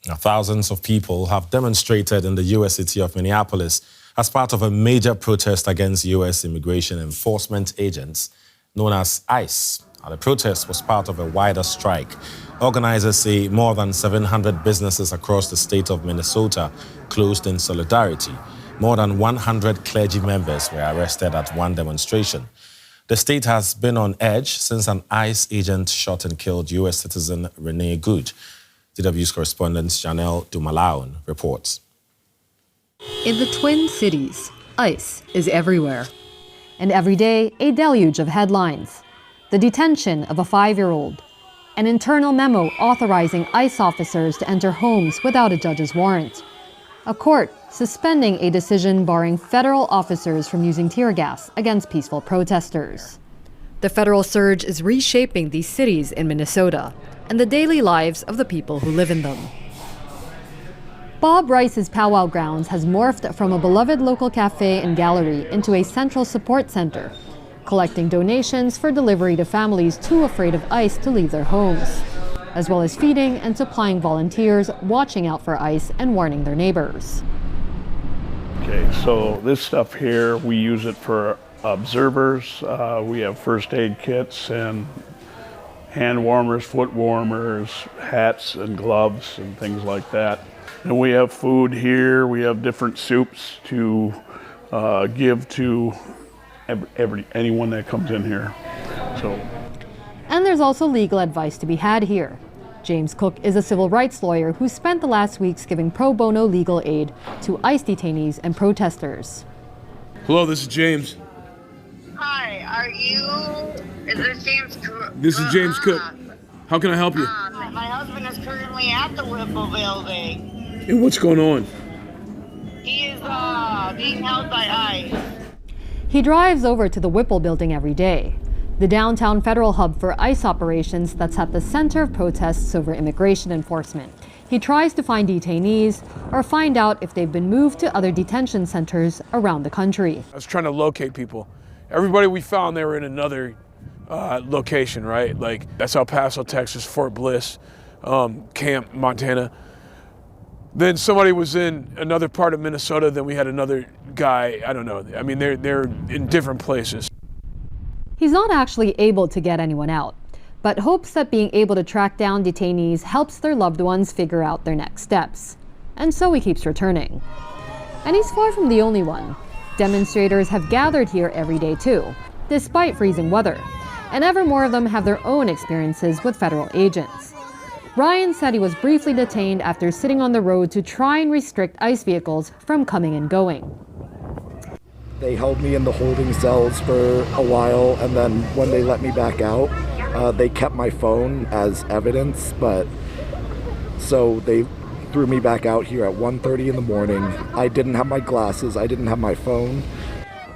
Now, thousands of people have demonstrated in the U.S. city of Minneapolis as part of a major protest against U.S. immigration enforcement agents known as ICE. Now, the protest was part of a wider strike. Organizers say more than 700 businesses across the state of Minnesota closed in solidarity. More than 100 clergy members were arrested at one demonstration. The state has been on edge since an ICE agent shot and killed U.S. citizen Renee Good. DW's correspondent Janelle Dumalaun reports. In the Twin Cities, ICE is everywhere. And every day, a deluge of headlines. The detention of a 5-year-old. An internal memo authorizing ICE officers to enter homes without a judge's warrant. A court suspending a decision barring federal officers from using tear gas against peaceful protesters. The federal surge is reshaping these cities in Minnesota and the daily lives of the people who live in them. Bob Rice's powwow grounds has morphed from a beloved local cafe and gallery into a central support center, collecting donations for delivery to families too afraid of ICE to leave their homes, as well as feeding and supplying volunteers watching out for ICE and warning their neighbors. Okay, so this stuff here, we use it for observers. We have first aid kits and hand warmers, foot warmers, hats and gloves and things like that. And we have food here. We have different soups to give to anyone that comes in here. And there's also legal advice to be had here. James Cook is a civil rights lawyer who spent the last weeks giving pro bono legal aid to ICE detainees and protesters. Hello, this is James. Hi, is this James Cook? This is James Cook. How can I help you? My husband is currently at the Whipple building. And what's going on? He is being held by ICE. He drives over to the Whipple building every day, the downtown federal hub for ICE operations that's at the center of protests over immigration enforcement. He tries to find detainees or find out if they've been moved to other detention centers around the country. I was trying to locate people. Everybody we found, they were in another location, right? Like, that's El Paso, Texas, Fort Bliss, Camp, Montana. Then somebody was in another part of Minnesota, then we had another guy, I don't know. I mean, they're in different places. He's not actually able to get anyone out, but hopes that being able to track down detainees helps their loved ones figure out their next steps. And so he keeps returning. And he's far from the only one. Demonstrators have gathered here every day too, despite freezing weather. And ever more of them have their own experiences with federal agents. Ryan said he was briefly detained after sitting on the road to try and restrict ICE vehicles from coming and going. They held me in the holding cells for a while, and then when they let me back out, they kept my phone as evidence, so they threw me back out here at 1:30 in the morning. I didn't have my glasses, I didn't have my phone.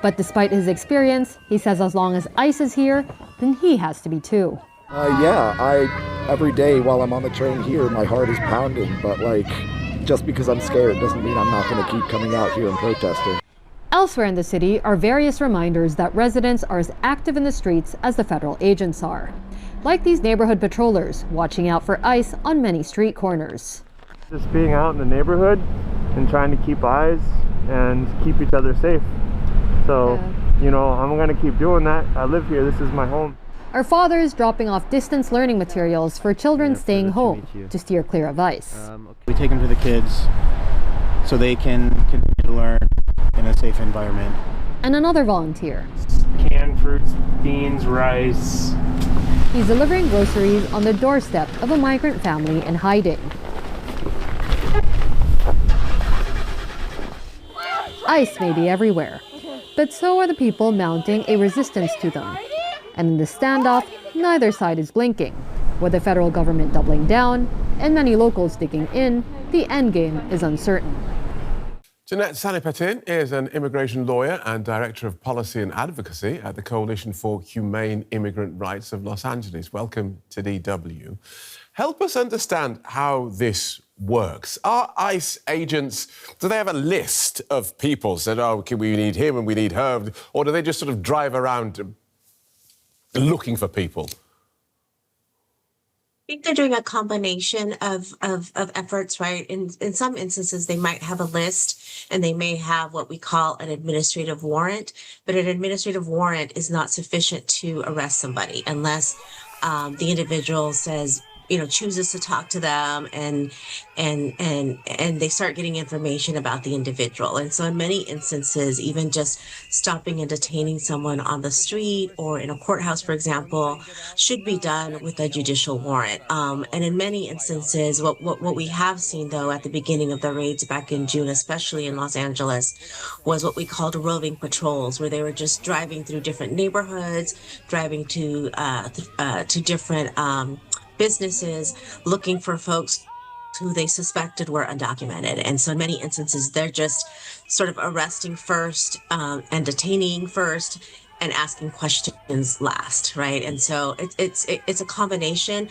But despite his experience, he says as long as ICE is here, then he has to be too. Every day while I'm on the train here, my heart is pounding, but just because I'm scared doesn't mean I'm not going to keep coming out here and protesting. Elsewhere in the city are various reminders that residents are as active in the streets as the federal agents are. Like these neighborhood patrollers watching out for ICE on many street corners. Just being out in the neighborhood and trying to keep eyes and keep each other safe. So, I'm going to keep doing that. I live here. This is my home. Our fathers dropping off distance learning materials for children staying home to steer clear of ICE. We take them to the kids so they can continue to learn in a safe environment. And another volunteer. Canned fruits, beans, rice. He's delivering groceries on the doorstep of a migrant family in hiding. ICE may be everywhere, but so are the people mounting a resistance to them. And in the standoff, neither side is blinking. With the federal government doubling down and many locals digging in, the endgame is uncertain. Jeanette Sanipatin is an immigration lawyer and director of policy and advocacy at the Coalition for Humane Immigrant Rights of Los Angeles. Welcome to DW. Help us understand how this works. Are ICE agents, do they have a list of people that, okay, we need him and we need her, or do they just sort of drive around looking for people? think they're doing a combination of efforts, right? In some instances, they might have a list and they may have what we call an administrative warrant, but an administrative warrant is not sufficient to arrest somebody unless the individual says, chooses to talk to them and they start getting information about the individual. And so in many instances, even just stopping and detaining someone on the street or in a courthouse, for example, should be done with a judicial warrant. And in many instances, what we have seen, though, at the beginning of the raids back in June, especially in Los Angeles, was what we called roving patrols, where they were just driving through different neighborhoods, driving to different businesses, looking for folks who they suspected were undocumented. And so in many instances, they're just sort of arresting first and detaining first and asking questions last, right? And so it's a combination.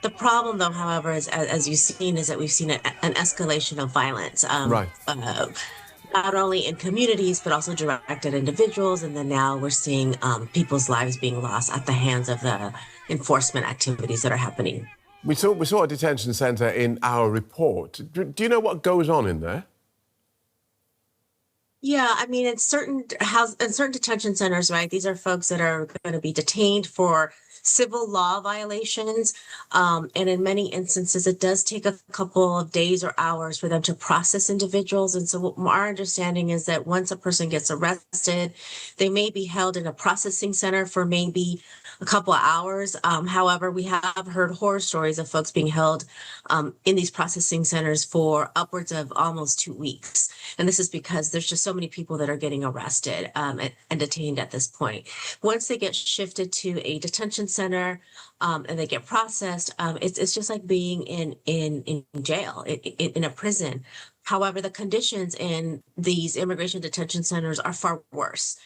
The problem, though, however, is, as you've seen, is that we've seen an escalation of violence. Right. Not only in communities, but also directed at individuals. And then now we're seeing people's lives being lost at the hands of the enforcement activities that are happening. We saw a detention centre in our report. Do you know what goes on in there? Yeah, I mean, in certain detention centers, right, these are folks that are going to be detained for civil law violations. And in many instances, it does take a couple of days or hours for them to process individuals. And so our understanding is that once a person gets arrested, they may be held in a processing center for maybe a couple of hours. However, we have heard horror stories of folks being held in these processing centers for upwards of almost 2 weeks. And this is because there's just so many people that are getting arrested and detained at this point. Once they get shifted to a detention center and they get processed, it's just like being in jail, in a prison. However, the conditions in these immigration detention centers are far worse.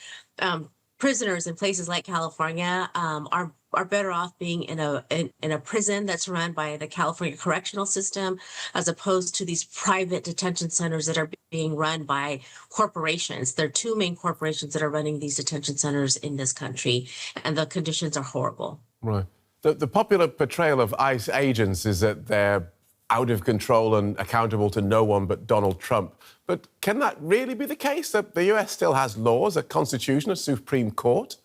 Prisoners in places like California are better off being in a prison that's run by the California correctional system, as opposed to these private detention centers that are being run by corporations. There are two main corporations that are running these detention centers in this country, and the conditions are horrible. Right. The popular portrayal of ICE agents is that they're out of control and accountable to no one but Donald Trump. But can that really be the case, that the US still has laws, a constitution, a Supreme Court?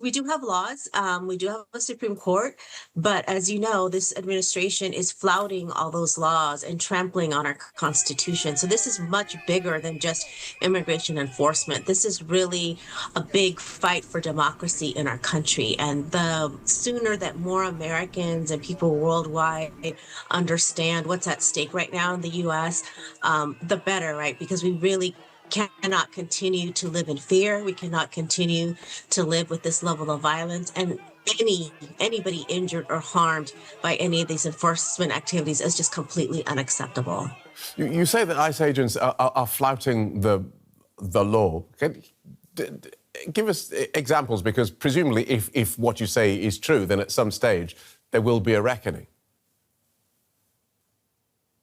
We do have laws. We do have a Supreme Court. But as you know, this administration is flouting all those laws and trampling on our Constitution. So this is much bigger than just immigration enforcement. This is really a big fight for democracy in our country. And the sooner that more Americans and people worldwide understand what's at stake right now in the U.S., the better, right? Because we really cannot continue to live in fear. We cannot continue to live with this level of violence. And anybody injured or harmed by any of these enforcement activities is just completely unacceptable. You say that ICE agents are flouting the law. Give us examples, because presumably if what you say is true, then at some stage there will be a reckoning.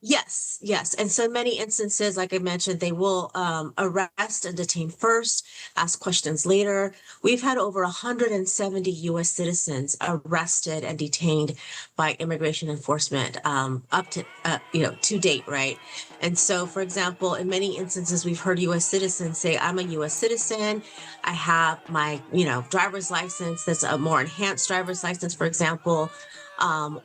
Yes. And so in many instances, like I mentioned, they will arrest and detain first, ask questions later. We've had over 170 U.S. citizens arrested and detained by immigration enforcement up to date, right? And so, for example, in many instances, we've heard U.S. citizens say, I'm a U.S. citizen. I have my, driver's license that's a more enhanced driver's license, for example.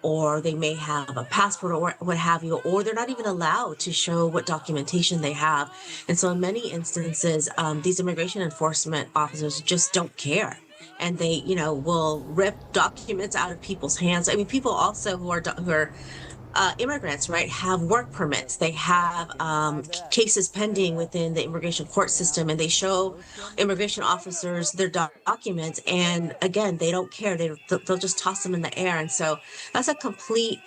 Or they may have a passport or what have you, or they're not even allowed to show what documentation they have. And so in many instances, these immigration enforcement officers just don't care. And they, will rip documents out of people's hands. I mean, people also who are immigrants, right, have work permits. They have cases pending within the immigration court system, and they show immigration officers their documents. And again, they don't care. They'll just toss them in the air. And so that's a complete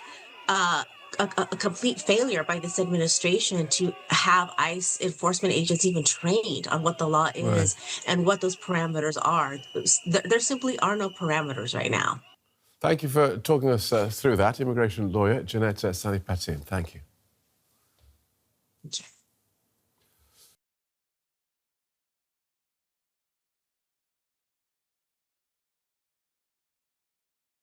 complete failure by this administration to have ICE enforcement agents even trained on what the law is and what those parameters are. There simply are no parameters right now. Thank you for talking us through that. Immigration lawyer Jeanette Sanipatin. Thank you.